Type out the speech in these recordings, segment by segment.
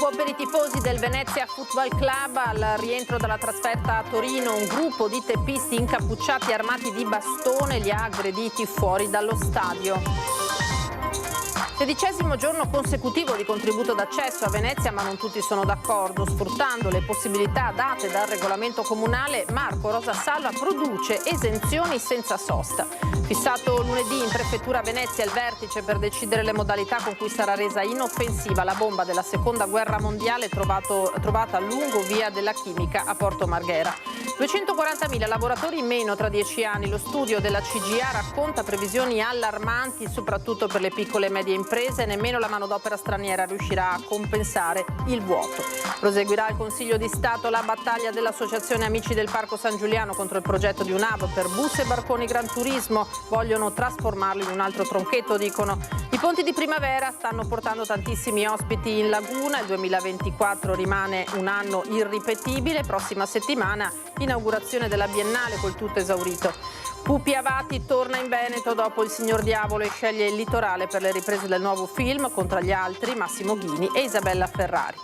Incubo per i tifosi del Venezia Football Club. Al rientro dalla trasferta a Torino, un gruppo di teppisti incappucciati armati di bastone li ha aggrediti fuori dallo stadio. 16° giorno consecutivo di contributo d'accesso a Venezia, ma non tutti sono d'accordo. Sfruttando le possibilità date dal regolamento comunale, Marco Rosa Salva produce esenzioni senza sosta. Fissato lunedì in prefettura a Venezia il vertice per decidere le modalità con cui sarà resa inoffensiva la bomba della seconda guerra mondiale trovata a lungo via della chimica a Porto Marghera. 240.000 lavoratori in meno tra 10 anni. Lo studio della CGIA racconta previsioni allarmanti soprattutto per le piccole e medie imprese. Nemmeno la manodopera straniera riuscirà a compensare il vuoto. Proseguirà il Consiglio di Stato la battaglia dell'Associazione Amici del Parco San Giuliano contro il progetto di un hub per bus e barconi Gran Turismo. Vogliono trasformarlo in un altro tronchetto, dicono. I ponti di primavera stanno portando tantissimi ospiti in laguna. Il 2024 rimane un anno irripetibile. Prossima settimana inaugurazione della Biennale col tutto esaurito. Pupi Avati torna in Veneto dopo Il Signor Diavolo e sceglie il litorale per le riprese del nuovo film. Contro gli altri Massimo Ghini e Isabella Ferrari.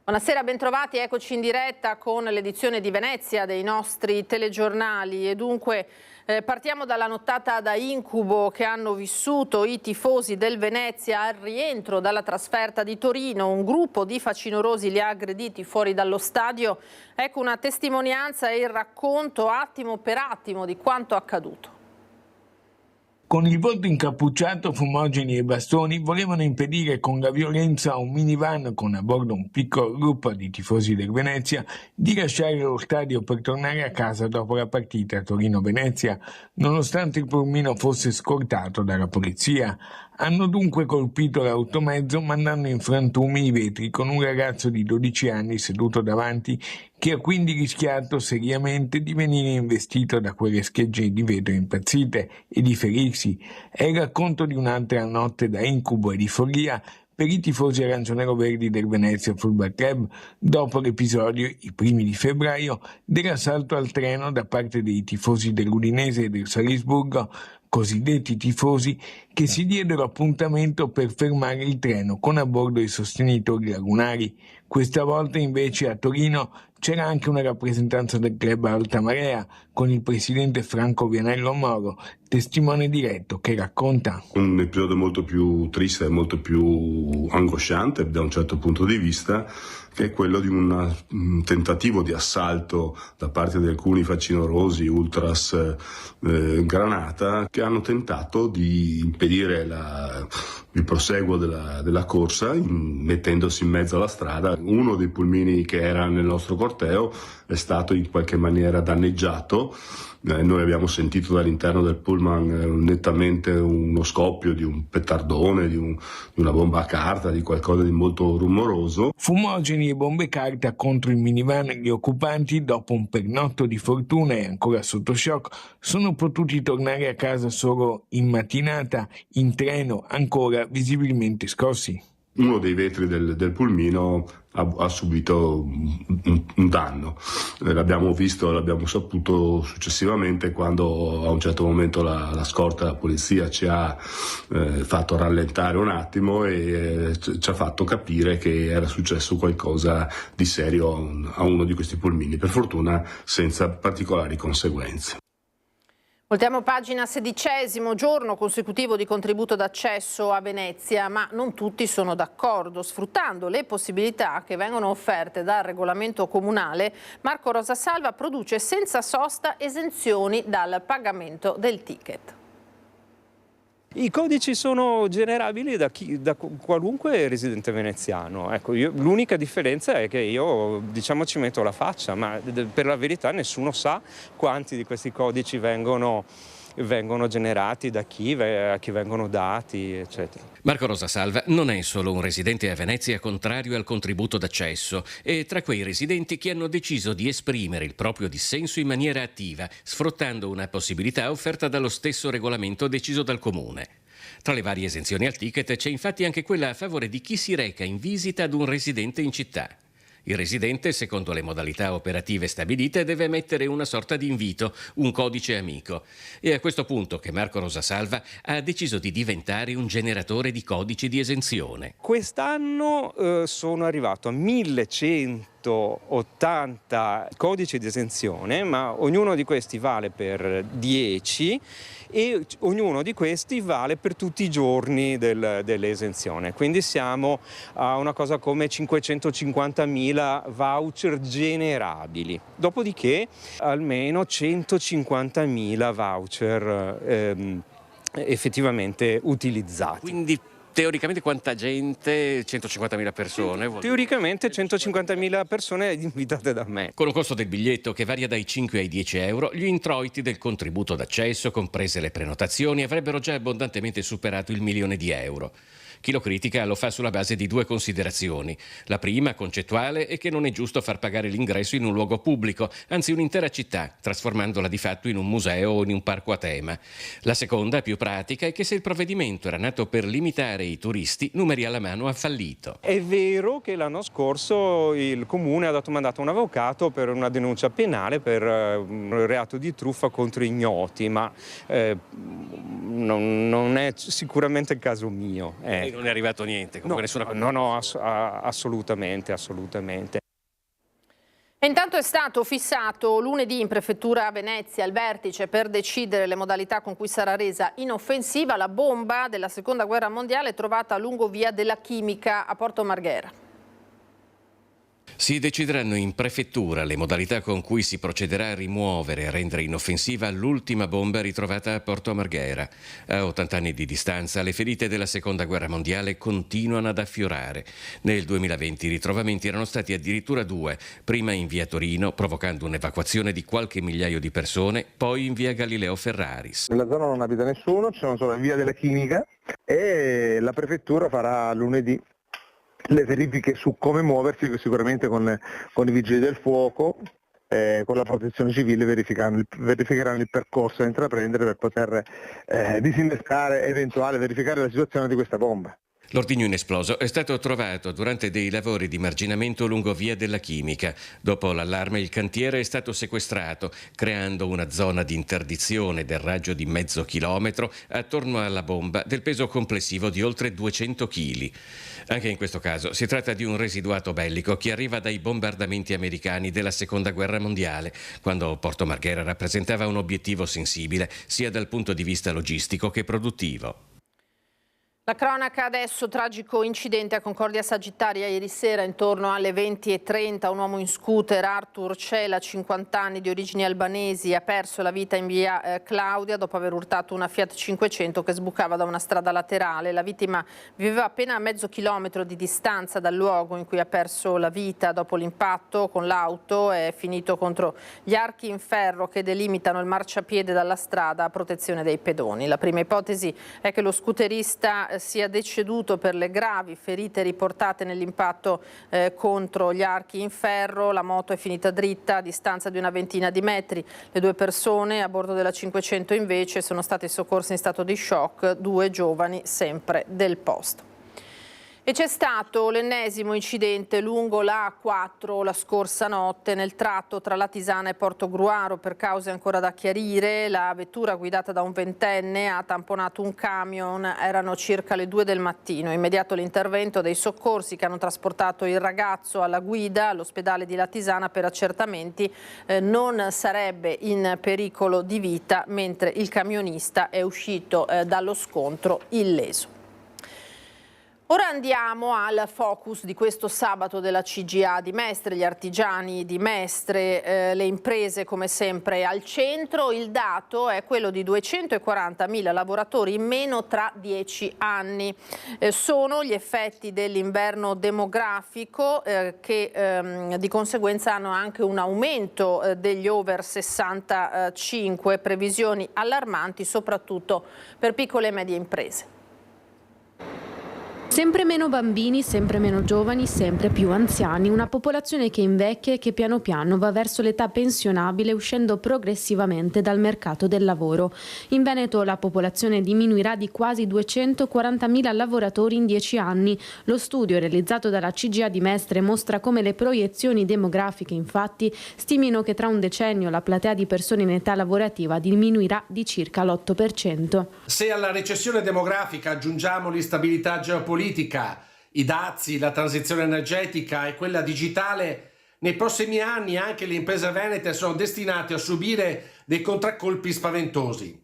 Buonasera, bentrovati, eccoci in diretta con l'edizione di Venezia dei nostri telegiornali e dunque partiamo dalla nottata da incubo che hanno vissuto i tifosi del Venezia al rientro dalla trasferta di Torino. Un gruppo di facinorosi li ha aggrediti fuori dallo stadio. Ecco una testimonianza e il racconto attimo per attimo di quanto accaduto. Con il volto incappucciato, fumogeni e bastoni volevano impedire con la violenza a un minivan con a bordo un piccolo gruppo di tifosi del Venezia di lasciare lo stadio per tornare a casa dopo la partita Torino-Venezia, nonostante il pulmino fosse scortato dalla polizia. Hanno dunque colpito l'automezzo mandando in frantumi i vetri con un ragazzo di 12 anni seduto davanti che ha quindi rischiato seriamente di venire investito da quelle schegge di vetro impazzite e di ferirsi. È il racconto di un'altra notte da incubo e di follia per i tifosi arancione-verdi del Venezia Football Club dopo l'episodio, i primi di febbraio, dell'assalto al treno da parte dei tifosi dell'Udinese e del Salisburgo, cosiddetti tifosi che si diedero appuntamento per fermare il treno con a bordo i sostenitori lagunari. Questa volta invece a Torino c'era anche una rappresentanza del club Alta Marea con il presidente Franco Vianello Moro, testimone diretto che racconta. Un episodio molto più triste e molto più angosciante da un certo punto di vista, che è quello di un tentativo di assalto da parte di alcuni facinorosi ultras granata che hanno tentato di impedire il proseguo della corsa mettendosi in mezzo alla strada. Uno dei pulmini che era nel nostro corteo è stato in qualche maniera danneggiato. Noi abbiamo sentito dall'interno del pullman nettamente uno scoppio di un pettardone, di una bomba a carta, di qualcosa di molto rumoroso. Fumogeni e bombe carta contro il minivan. Gli occupanti, dopo un pernotto di fortuna e ancora sotto shock, sono potuti tornare a casa solo in mattinata, in treno ancora visibilmente scossi. Uno dei vetri del pulmino ha subito un danno. L'abbiamo visto, l'abbiamo saputo successivamente quando a un certo momento la scorta della polizia ci ha fatto rallentare un attimo e ci ha fatto capire che era successo qualcosa di serio a uno di questi pulmini, per fortuna senza particolari conseguenze. Voltiamo pagina, 16° giorno consecutivo di contributo d'accesso a Venezia, ma non tutti sono d'accordo. Sfruttando le possibilità che vengono offerte dal regolamento comunale, Marco Rosa Salva produce senza sosta esenzioni dal pagamento del ticket. I codici sono generabili da qualunque residente veneziano. Ecco, l'unica differenza è che io, diciamo, ci metto la faccia, ma per la verità nessuno sa quanti di questi codici vengono generati, da chi, a chi vengono dati, eccetera. Marco Rosa Salva non è solo un residente a Venezia contrario al contributo d'accesso, è tra quei residenti che hanno deciso di esprimere il proprio dissenso in maniera attiva, sfruttando una possibilità offerta dallo stesso regolamento deciso dal Comune. Tra le varie esenzioni al ticket c'è infatti anche quella a favore di chi si reca in visita ad un residente in città. Il residente, secondo le modalità operative stabilite, deve mettere una sorta di invito, un codice amico. È a questo punto che Marco Rosasalva ha deciso di diventare un generatore di codici di esenzione. Quest'anno sono arrivato a 1180 codici di esenzione, ma ognuno di questi vale per 10 e ognuno di questi vale per tutti i giorni dell'esenzione. Quindi siamo a una cosa come 550.000 voucher generabili. Dopodiché almeno 150.000 voucher effettivamente utilizzati. Quindi teoricamente quanta gente? 150.000 persone? Teoricamente 150.000 persone invitate da me. Con un costo del biglietto che varia dai 5 ai 10 euro, gli introiti del contributo d'accesso, comprese le prenotazioni, avrebbero già abbondantemente superato il 1.000.000 di euro. Chi lo critica lo fa sulla base di due considerazioni. La prima, concettuale, è che non è giusto far pagare l'ingresso in un luogo pubblico, anzi un'intera città, trasformandola di fatto in un museo o in un parco a tema. La seconda, più pratica, è che se il provvedimento era nato per limitare i turisti, numeri alla mano ha fallito. È vero che l'anno scorso il comune ha mandato un avvocato per una denuncia penale per un reato di truffa contro ignoti, ma non è sicuramente il caso mio. Non è arrivato niente, comunque nessuna... No, assolutamente. E intanto è stato fissato lunedì in prefettura a Venezia il vertice per decidere le modalità con cui sarà resa inoffensiva la bomba della Seconda Guerra Mondiale trovata lungo via della Chimica a Porto Marghera. Si decideranno in prefettura le modalità con cui si procederà a rimuovere e a rendere inoffensiva l'ultima bomba ritrovata a Porto Marghera. A 80 anni di distanza, le ferite della Seconda Guerra Mondiale continuano ad affiorare. Nel 2020 i ritrovamenti erano stati addirittura 2, prima in via Torino, provocando un'evacuazione di qualche migliaio di persone, poi in via Galileo Ferraris. Nella zona non abita nessuno, ci sono solo via della Chimica e la prefettura farà lunedì le verifiche su come muoversi, sicuramente con i vigili del fuoco, con la protezione civile verificheranno il percorso da intraprendere per poter disinnescare verificare la situazione di questa bomba. L'ordigno inesploso è stato trovato durante dei lavori di marginamento lungo via della Chimica. Dopo l'allarme il cantiere è stato sequestrato, creando una zona di interdizione del raggio di mezzo chilometro attorno alla bomba del peso complessivo di oltre 200 kg. Anche in questo caso si tratta di un residuato bellico che arriva dai bombardamenti americani della Seconda Guerra Mondiale, quando Porto Marghera rappresentava un obiettivo sensibile sia dal punto di vista logistico che produttivo. La cronaca adesso, tragico incidente a Concordia Sagittaria ieri sera intorno alle 20:30, un uomo in scooter, Arthur Cela, 50 anni, di origini albanesi, ha perso la vita in via Claudia dopo aver urtato una Fiat 500 che sbucava da una strada laterale. La vittima viveva appena a mezzo chilometro di distanza dal luogo in cui ha perso la vita. Dopo l'impatto con l'auto è finito contro gli archi in ferro che delimitano il marciapiede dalla strada a protezione dei pedoni. La prima ipotesi è che lo scooterista sia deceduto per le gravi ferite riportate nell'impatto contro gli archi in ferro. La moto è finita dritta a distanza di una ventina di metri. Le due persone a bordo della 500 invece sono state soccorse in stato di shock, 2 giovani sempre del posto. E c'è stato l'ennesimo incidente lungo la A4 la scorsa notte nel tratto tra Latisana e Portogruaro per cause ancora da chiarire. La vettura guidata da un ventenne ha tamponato un camion, erano circa le 2 del mattino. Immediato l'intervento dei soccorsi che hanno trasportato il ragazzo alla guida all'ospedale di Latisana per accertamenti. Non sarebbe in pericolo di vita, mentre il camionista è uscito dallo scontro illeso. Ora andiamo al focus di questo sabato della CGA di Mestre, gli artigiani di Mestre, le imprese come sempre al centro. Il dato è quello di 240.000 lavoratori in meno tra 10 anni. Sono gli effetti dell'inverno demografico che di conseguenza hanno anche un aumento degli over 65, previsioni allarmanti soprattutto per piccole e medie imprese. Sempre meno bambini, sempre meno giovani, sempre più anziani, una popolazione che invecchia e che piano piano va verso l'età pensionabile uscendo progressivamente dal mercato del lavoro. In Veneto la popolazione diminuirà di quasi 240.000 lavoratori in 10 anni. Lo studio realizzato dalla CGIA di Mestre mostra come le proiezioni demografiche infatti stimino che tra un decennio la platea di persone in età lavorativa diminuirà di circa l'8%. Se alla recessione demografica aggiungiamo l'instabilità geopolitica, i dazi, la transizione energetica e quella digitale, nei prossimi anni anche le imprese venete sono destinate a subire dei contraccolpi spaventosi.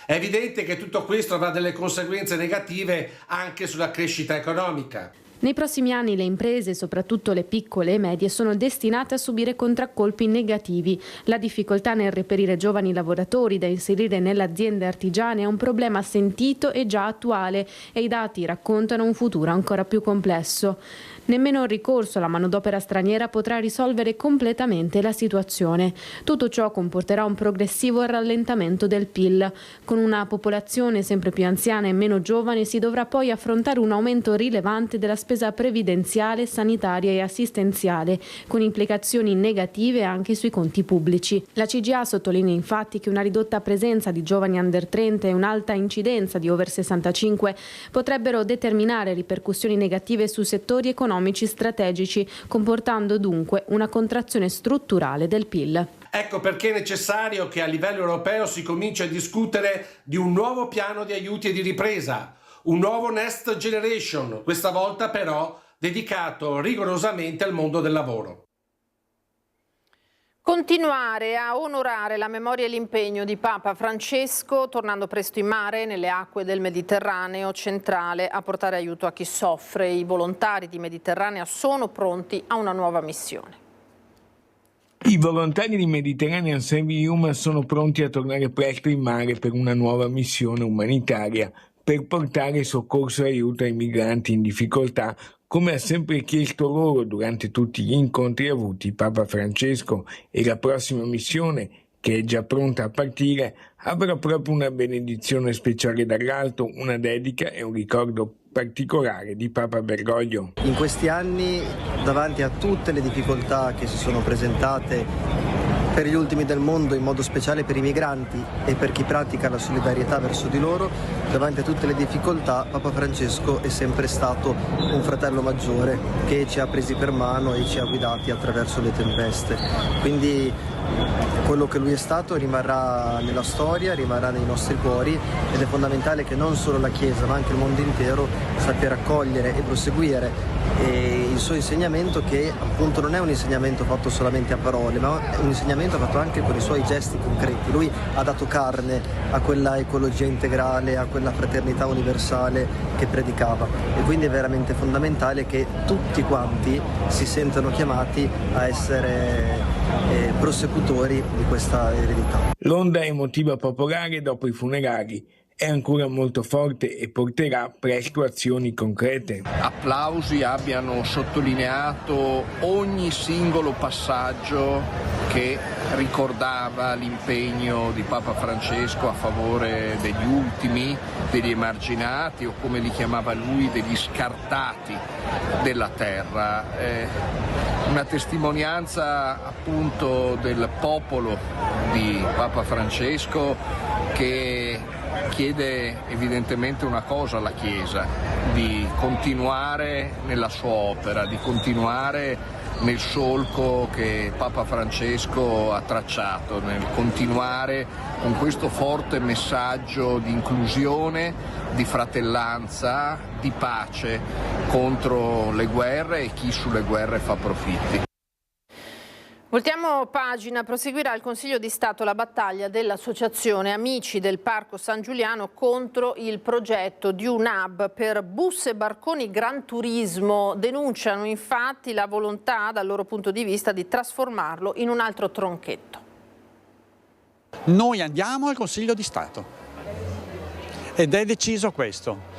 È evidente che tutto questo avrà delle conseguenze negative anche sulla crescita economica. Nei prossimi anni le imprese, soprattutto le piccole e medie, sono destinate a subire contraccolpi negativi. La difficoltà nel reperire giovani lavoratori da inserire nelle aziende artigiane è un problema sentito e già attuale e i dati raccontano un futuro ancora più complesso. Nemmeno il ricorso alla manodopera straniera potrà risolvere completamente la situazione. Tutto ciò comporterà un progressivo rallentamento del PIL. Con una popolazione sempre più anziana e meno giovane si dovrà poi affrontare un aumento rilevante della spesa previdenziale, sanitaria e assistenziale, con implicazioni negative anche sui conti pubblici. La CGIA sottolinea infatti che una ridotta presenza di giovani under 30 e un'alta incidenza di over 65 potrebbero determinare ripercussioni negative su settori economici strategici, comportando dunque una contrazione strutturale del PIL. Ecco perché è necessario che a livello europeo si cominci a discutere di un nuovo piano di aiuti e di ripresa, un nuovo Next Generation, questa volta però dedicato rigorosamente al mondo del lavoro. Continuare a onorare la memoria e l'impegno di Papa Francesco, tornando presto in mare nelle acque del Mediterraneo centrale a portare aiuto a chi soffre. I volontari di Mediterranea sono pronti a una nuova missione. I volontari di Mediterranean Saving Human sono pronti a tornare presto in mare per una nuova missione umanitaria per portare soccorso e aiuto ai migranti in difficoltà, come ha sempre chiesto loro durante tutti gli incontri avuti Papa Francesco, e la prossima missione, che è già pronta a partire, avrà proprio una benedizione speciale dall'alto, una dedica e un ricordo particolare di Papa Bergoglio. In questi anni, davanti a tutte le difficoltà che si sono presentate per gli ultimi del mondo, in modo speciale per i migranti e per chi pratica la solidarietà verso di loro, davanti a tutte le difficoltà Papa Francesco è sempre stato un fratello maggiore che ci ha presi per mano e ci ha guidati attraverso le tempeste. Quindi quello che lui è stato rimarrà nella storia, rimarrà nei nostri cuori, ed è fondamentale che non solo la Chiesa ma anche il mondo intero sappia raccogliere e proseguire il suo insegnamento, che appunto non è un insegnamento fatto solamente a parole, ma è un insegnamento fatto anche con i suoi gesti concreti. Lui ha dato carne a quella ecologia integrale, a quella fraternità universale che predicava, e quindi è veramente fondamentale che tutti quanti si sentano chiamati a essere prosecutori di questa eredità. L'onda emotiva popolare dopo i funerali è ancora molto forte e porterà presto azioni concrete. Applausi abbiano sottolineato ogni singolo passaggio che ricordava l'impegno di Papa Francesco a favore degli ultimi, degli emarginati, o come li chiamava lui, degli scartati della terra. Una testimonianza appunto del popolo di Papa Francesco, che chiede evidentemente una cosa alla Chiesa: di continuare nella sua opera, di continuare nel solco che Papa Francesco ha tracciato, nel continuare con questo forte messaggio di inclusione, di fratellanza, di pace contro le guerre e chi sulle guerre fa profitti. Voltiamo pagina, proseguirà il Consiglio di Stato la battaglia dell'Associazione Amici del Parco San Giuliano contro il progetto di un hub per bus e barconi Gran Turismo. Denunciano infatti la volontà, dal loro punto di vista, di trasformarlo in un altro tronchetto. Noi andiamo al Consiglio di Stato ed è deciso questo.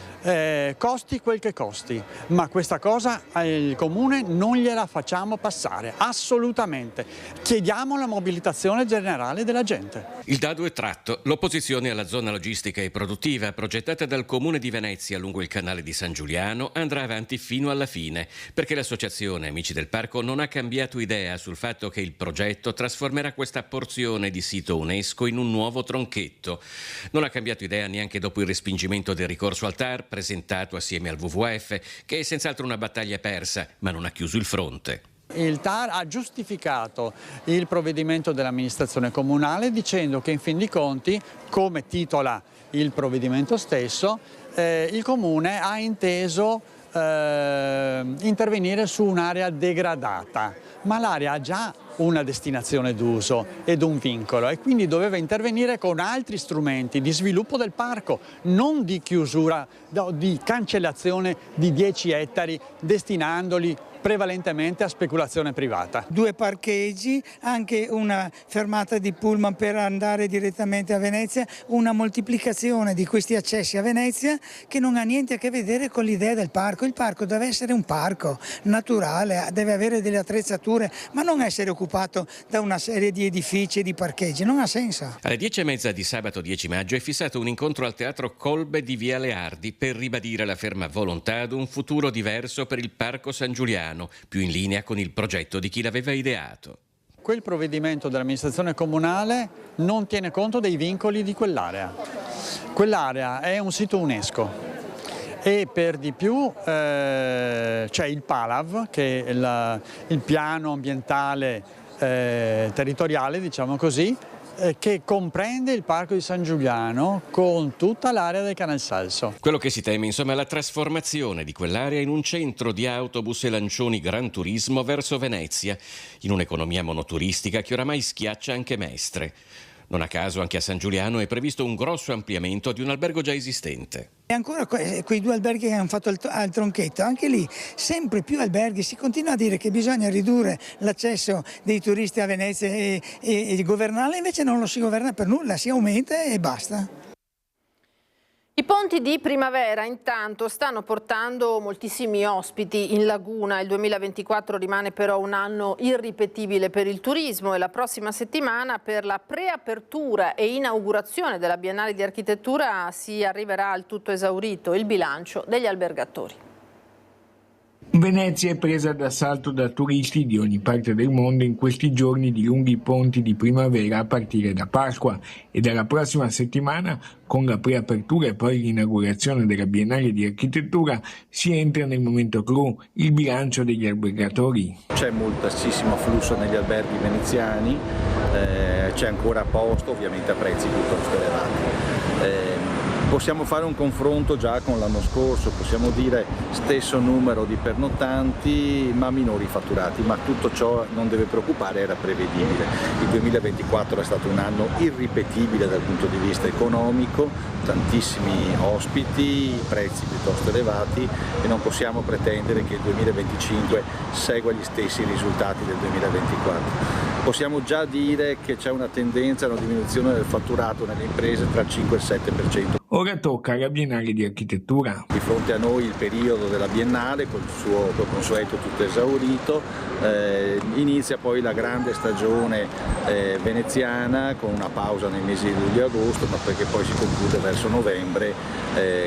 costi quel che costi, ma questa cosa il Comune non gliela facciamo passare, assolutamente. Chiediamo la mobilitazione generale della gente. Il dado è tratto. L'opposizione alla zona logistica e produttiva progettata dal Comune di Venezia lungo il canale di San Giuliano andrà avanti fino alla fine, perché l'associazione Amici del Parco non ha cambiato idea sul fatto che il progetto trasformerà questa porzione di sito UNESCO in un nuovo tronchetto. Non ha cambiato idea neanche dopo il respingimento del ricorso al TAR presentato assieme al WWF, che è senz'altro una battaglia persa, ma non ha chiuso il fronte. Il TAR ha giustificato il provvedimento dell'amministrazione comunale dicendo che in fin dei conti, come titola il provvedimento stesso, il Comune ha inteso intervenire su un'area degradata, ma l'area ha già una destinazione d'uso ed un vincolo e quindi doveva intervenire con altri strumenti di sviluppo del parco, non di chiusura, di cancellazione di 10 ettari destinandoli prevalentemente a speculazione privata. 2 parcheggi, anche una fermata di pullman per andare direttamente a Venezia, una moltiplicazione di questi accessi a Venezia che non ha niente a che vedere con l'idea del parco. Il parco deve essere un parco naturale, deve avere delle attrezzature, ma non essere occupato da una serie di edifici e di parcheggi, non ha senso. Alle 10:30 di sabato 10 maggio è fissato un incontro al Teatro Colbe di Via Leardi per ribadire la ferma volontà ad un futuro diverso per il Parco San Giuliano, più in linea con il progetto di chi l'aveva ideato. Quel provvedimento dell'amministrazione comunale non tiene conto dei vincoli di quell'area. Quell'area è un sito UNESCO e per di più c'è il PALAV, che è il piano ambientale territoriale, diciamo così, che comprende il Parco di San Giuliano con tutta l'area del Canal Salso. Quello che si teme, insomma, è la trasformazione di quell'area in un centro di autobus e lancioni Gran Turismo verso Venezia, in un'economia monoturistica che oramai schiaccia anche Mestre. Non a caso anche a San Giuliano è previsto un grosso ampliamento di un albergo già esistente. E ancora quei 2 alberghi che hanno fatto al tronchetto, anche lì sempre più alberghi, si continua a dire che bisogna ridurre l'accesso dei turisti a Venezia e governarla, invece non lo si governa per nulla, si aumenta e basta. I ponti di primavera intanto stanno portando moltissimi ospiti in laguna. Il 2024 rimane però un anno irripetibile per il turismo e la prossima settimana per la preapertura e inaugurazione della Biennale di Architettura si arriverà al tutto esaurito il bilancio degli albergatori. Venezia è presa d'assalto da turisti di ogni parte del mondo in questi giorni di lunghi ponti di primavera a partire da Pasqua e dalla prossima settimana, con la preapertura e poi l'inaugurazione della Biennale di Architettura, si entra nel momento clou, il bilancio degli albergatori. C'è moltissimo afflusso negli alberghi veneziani, c'è ancora posto, ovviamente a prezzi piuttosto elevati. Possiamo fare un confronto già con l'anno scorso, possiamo dire stesso numero di pernottanti ma minori fatturati, ma tutto ciò non deve preoccupare, era prevedibile. Il 2024 è stato un anno irripetibile dal punto di vista economico, tantissimi ospiti, prezzi piuttosto elevati e non possiamo pretendere che il 2025 segua gli stessi risultati del 2024. Possiamo già dire che c'è una tendenza a una diminuzione del fatturato nelle imprese tra il 5 e il 7%. Ora tocca alla Biennale di Architettura. Di fronte a noi il periodo della Biennale, con il suo consueto tutto esaurito, inizia poi la grande stagione veneziana con una pausa nei mesi di luglio e agosto, ma perché poi si conclude verso novembre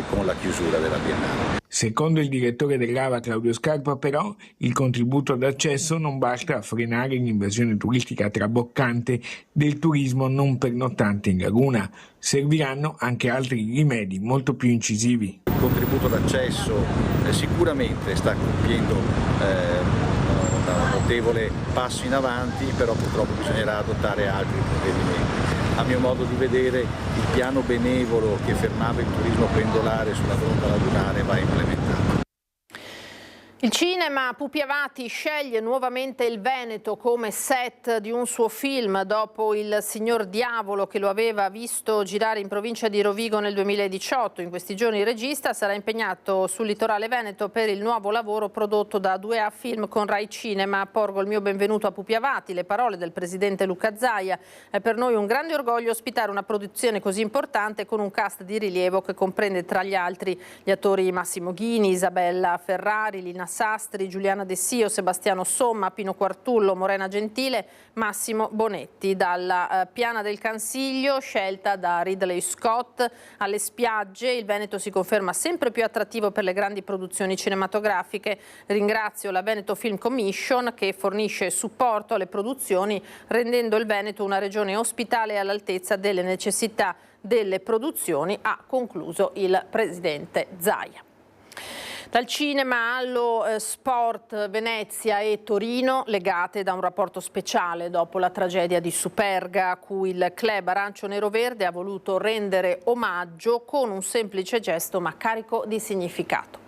con la chiusura della Biennale. Secondo il direttore dell'AVA Claudio Scarpa, però, il contributo d'accesso non basta a frenare l'invasione turistica traboccante del turismo non pernottante in laguna. Serviranno anche altri rimedi molto più incisivi. Il contributo d'accesso sicuramente sta compiendo un notevole passo in avanti, però purtroppo bisognerà adottare altri provvedimenti. A mio modo di vedere il piano benevolo che fermava il turismo pendolare sulla fronda lagunare va implementato. Il cinema Pupi Avati sceglie nuovamente il Veneto come set di un suo film dopo Il Signor Diavolo, che lo aveva visto girare in provincia di Rovigo nel 2018. In questi giorni il regista sarà impegnato sul litorale veneto per il nuovo lavoro prodotto da 2A Film con Rai Cinema. Porgo il mio benvenuto a Pupi Avati, le parole del presidente Luca Zaia. È per noi un grande orgoglio ospitare una produzione così importante con un cast di rilievo che comprende tra gli altri gli attori Massimo Ghini, Isabella Ferrari, Lina Sastri, Giuliana Dessio, Sebastiano Somma, Pino Quartullo, Morena Gentile, Massimo Bonetti. Dalla Piana del Cansiglio, scelta da Ridley Scott, alle spiagge, il Veneto si conferma sempre più attrattivo per le grandi produzioni cinematografiche. Ringrazio la Veneto Film Commission che fornisce supporto alle produzioni, rendendo il Veneto una regione ospitale e all'altezza delle necessità delle produzioni, ha concluso il presidente Zaia. Dal cinema allo sport, Venezia e Torino legate da un rapporto speciale dopo la tragedia di Superga, a cui il club arancio-nero-verde ha voluto rendere omaggio con un semplice gesto ma carico di significato.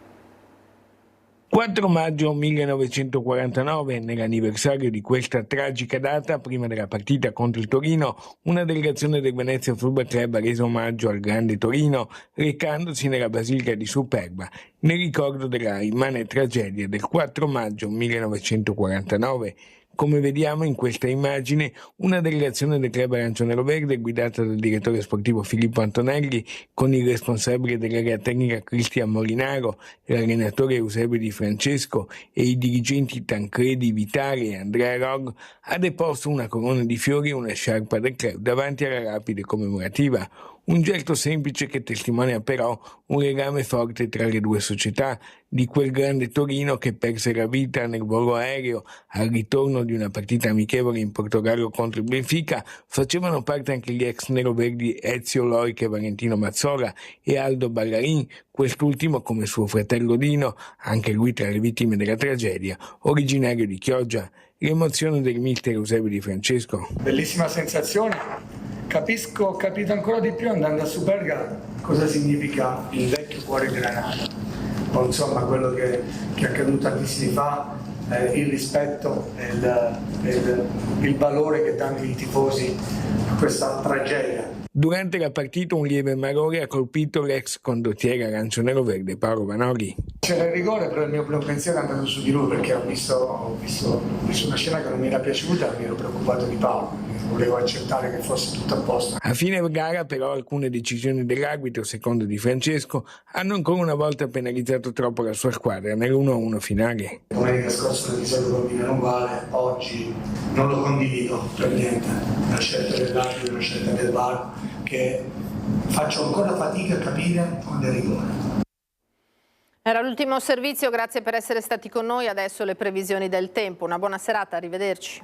4 maggio 1949, nell'anniversario di questa tragica data, prima della partita contro il Torino, una delegazione del Venezia Football Club ha reso omaggio al grande Torino, recandosi nella Basilica di Superga, nel ricordo della immane tragedia del 4 maggio 1949. Come vediamo in questa immagine, una delegazione del club arancio-nero-verde guidata dal direttore sportivo Filippo Antonelli, con il responsabile dell'area tecnica Cristian Molinaro, l'allenatore Eusebio Di Francesco e i dirigenti Tancredi Vitali e Andrea Rog, ha deposto una corona di fiori e una sciarpa del club davanti alla lapide commemorativa. Un gesto semplice che testimonia però un legame forte tra le due società, di quel grande Torino che perse la vita nel volo aereo al ritorno di una partita amichevole in Portogallo contro il Benfica. Facevano parte anche gli ex neroverdi Ezio Loic e Valentino Mazzola e Aldo Ballarin, quest'ultimo come suo fratello Dino, anche lui tra le vittime della tragedia, originario di Chioggia. L'emozione del mister Eusebio Di Francesco. Bellissima sensazione. Ho capito ancora di più andando a Superga cosa significa il vecchio cuore granata, o insomma quello che è accaduto tantissimi fa, il rispetto e il valore che danno i tifosi a questa tragedia. Durante la partita un lieve malore ha colpito l'ex condottiere arancio-nero-verde Paolo Vanoghi. C'era il rigore, però il mio primo pensiero è andato su di lui perché ho visto una scena che non mi era piaciuta e mi ero preoccupato di Paolo. Volevo accettare che fosse tutto a posto. A fine gara però alcune decisioni dell'arbitro, secondo Di Francesco, hanno ancora una volta penalizzato troppo la sua squadra nell'1-1 finale. Domenica scorsa il risultato combinato uguale, oggi non lo condivido per niente. La scelta dell'arbitro, la scelta del VAR, che faccio ancora fatica a capire quando è rigore. Era l'ultimo servizio, grazie per essere stati con noi. Adesso le previsioni del tempo. Una buona serata, arrivederci.